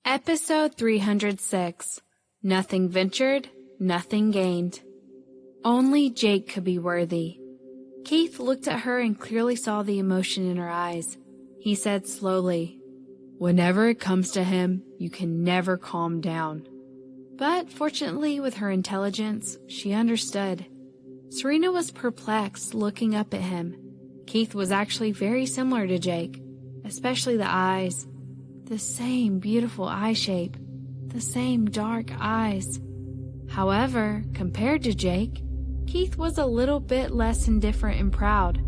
Episode 306. Nothing ventured, nothing gained. Only Jake could be worthy. Keith looked at her and clearly saw the emotion in her eyes. He said slowly, "Whenever it comes to him, you can never calm down." But fortunately, with her intelligence, she understood. Serena was perplexed, looking up at him. Keith was actually very similar to Jake, especially the eyes. The same beautiful eye shape, the same dark eyes. However, compared to Jake, Keith was a little bit less indifferent and proud.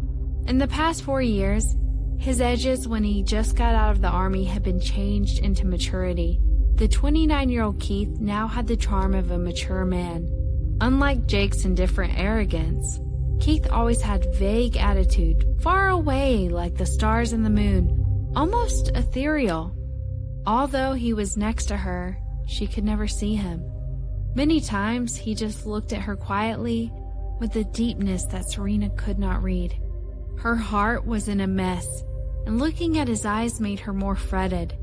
In the past 4 years, his edges when he just got out of the army had been changed into maturity. The 29-year-old Keith now had the charm of a mature man. Unlike Jake's indifferent arrogance, Keith always had vague attitude, far away like the stars and the moon, almost ethereal. Although he was next to her, she could never see him. Many times he just looked at her quietly with a deepness that Serena could not read. Her heart was in a mess, and looking at his eyes made her more fretted.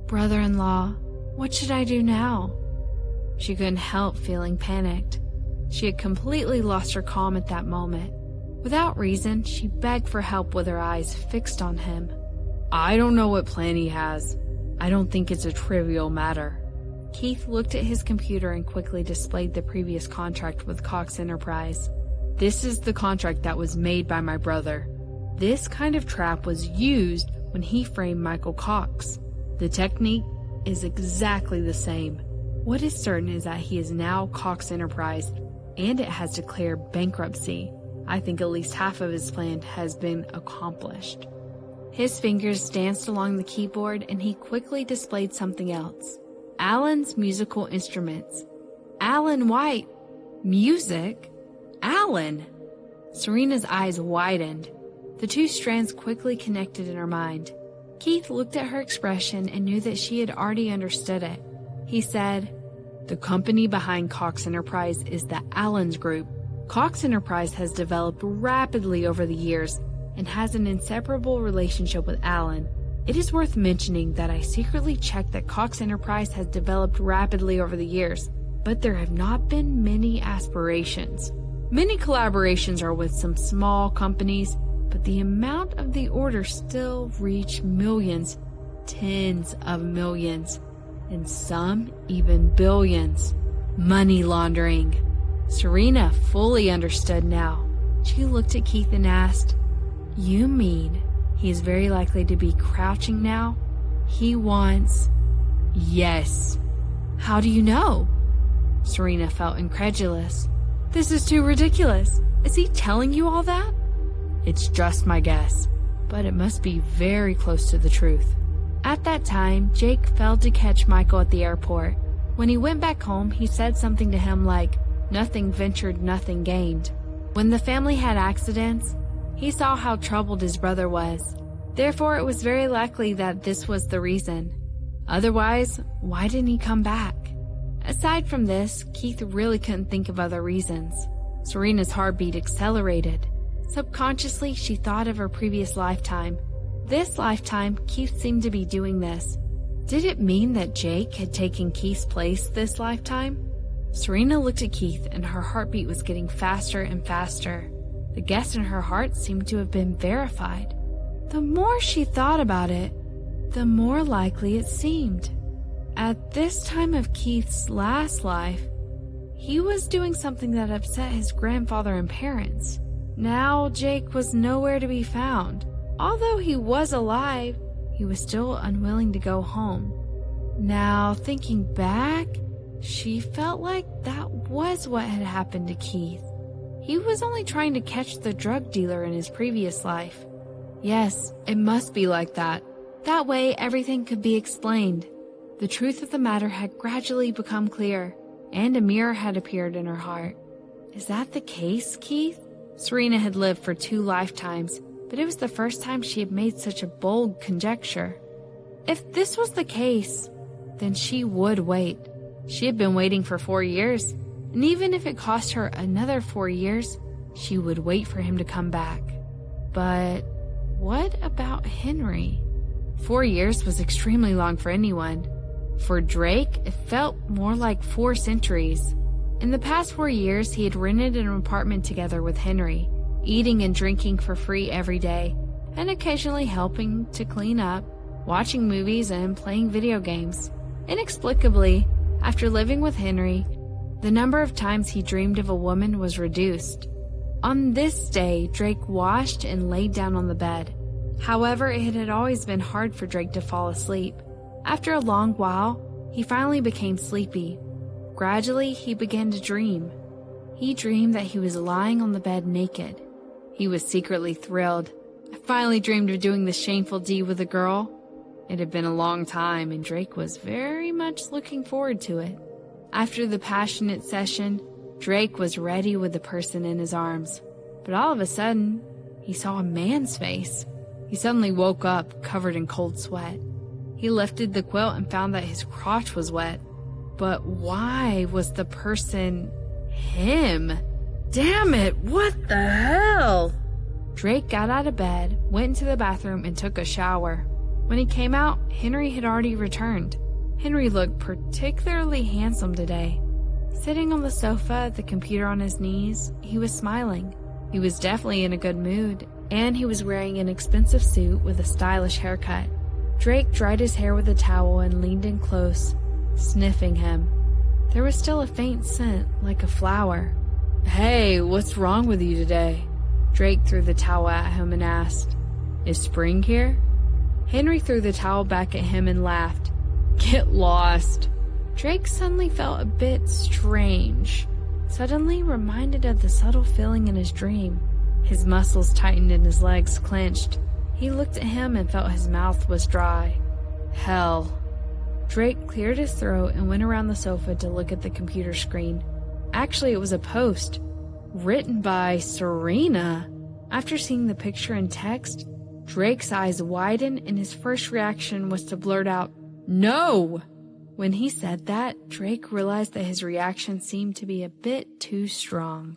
"Brother-in-law, what should I do now?" She couldn't help feeling panicked. She had completely lost her calm at that moment. Without reason, she begged for help with her eyes fixed on him. "I don't know what plan he has. I don't think it's a trivial matter." Keith looked at his computer and quickly displayed the previous contract with Cox Enterprise. "This is the contract that was made by my brother. This kind of trap was used when he framed Michael Cox. The technique is exactly the same. What is certain is that he is now Cox Enterprise, and it has declared bankruptcy. I think at least half of his plan has been accomplished." His fingers danced along the keyboard and he quickly displayed something else. Alan's musical instruments. Alan White. Music? Alan! Serena's eyes widened. The two strands quickly connected in her mind. Keith looked at her expression and knew that she had already understood it. He said, "The company behind Cox Enterprise is the Allens Group. Cox Enterprise has developed rapidly over the years and has an inseparable relationship with Alan. It is worth mentioning that I secretly checked that Cox Enterprise has developed rapidly over the years, but there have not been many aspirations. Many collaborations are with some small companies, but the amount of the orders still reach millions, tens of millions, and some even billions. Money laundering." Serena fully understood now. She looked at Keith and asked, "You mean he is very likely to be crouching now? He wants—" "Yes." "How do you know?" Serena felt incredulous. "This is too ridiculous. Is he telling you all that?" "It's just my guess, but it must be very close to the truth." At that time, Jake failed to catch Michael at the airport. When he went back home, he said something to him like, "Nothing ventured, nothing gained." When the family had accidents, he saw how troubled his brother was. Therefore, it was very likely that this was the reason. Otherwise, why didn't he come back? Aside from this, Keith really couldn't think of other reasons. Serena's heartbeat accelerated. Subconsciously, she thought of her previous lifetime. This lifetime, Keith seemed to be doing this. Did it mean that Jake had taken Keith's place this lifetime? Serena looked at Keith and her heartbeat was getting faster and faster. The guess in her heart seemed to have been verified. The more she thought about it, the more likely it seemed. At this time of Keith's last life, he was doing something that upset his grandfather and parents. Now Jake was nowhere to be found. Although he was alive, he was still unwilling to go home. Now, thinking back, she felt like that was what had happened to Keith. He was only trying to catch the drug dealer in his previous life. Yes, it must be like that. That way, everything could be explained. The truth of the matter had gradually become clear, and a mirror had appeared in her heart. Is that the case, Keith? Serena had lived for 2 lifetimes, but it was the first time she had made such a bold conjecture. If this was the case, then she would wait. She had been waiting for 4 years, and even if it cost her another 4 years, she would wait for him to come back. But what about Henry? 4 years was extremely long for anyone. For Drake, it felt more like 4 centuries. In the past 4 years, he had rented an apartment together with Henry, eating and drinking for free every day, and occasionally helping to clean up, watching movies, and playing video games. Inexplicably, after living with Henry, the number of times he dreamed of a woman was reduced. On this day, Drake washed and laid down on the bed. However, it had always been hard for Drake to fall asleep. After a long while, he finally became sleepy. Gradually, he began to dream. He dreamed that he was lying on the bed naked. He was secretly thrilled. I finally dreamed of doing this shameful deed with a girl. It had been a long time, and Drake was very much looking forward to it. After the passionate session, Drake was ready with the person in his arms. But all of a sudden, he saw a man's face. He suddenly woke up, covered in cold sweat. He lifted the quilt and found that his crotch was wet. But why was the person him? Damn it, what the hell? Drake got out of bed, went into the bathroom, and took a shower. When he came out, Henry had already returned. Henry looked particularly handsome today. Sitting on the sofa, the computer on his knees, he was smiling. He was definitely in a good mood, and he was wearing an expensive suit with a stylish haircut. Drake dried his hair with a towel and leaned in close, sniffing him. There was still a faint scent, like a flower. "Hey, what's wrong with you today?" Drake threw the towel at him and asked, "Is spring here?" Henry threw the towel back at him and laughed. "Get lost." Drake suddenly felt a bit strange, suddenly reminded of the subtle feeling in his dream. His muscles tightened and his legs clenched. He looked at him and felt his mouth was dry. Hell. Drake cleared his throat and went around the sofa to look at the computer screen. Actually, it was a post written by Serena. After seeing the picture and text, Drake's eyes widened and his first reaction was to blurt out, "No!" When he said that, Drake realized that his reaction seemed to be a bit too strong.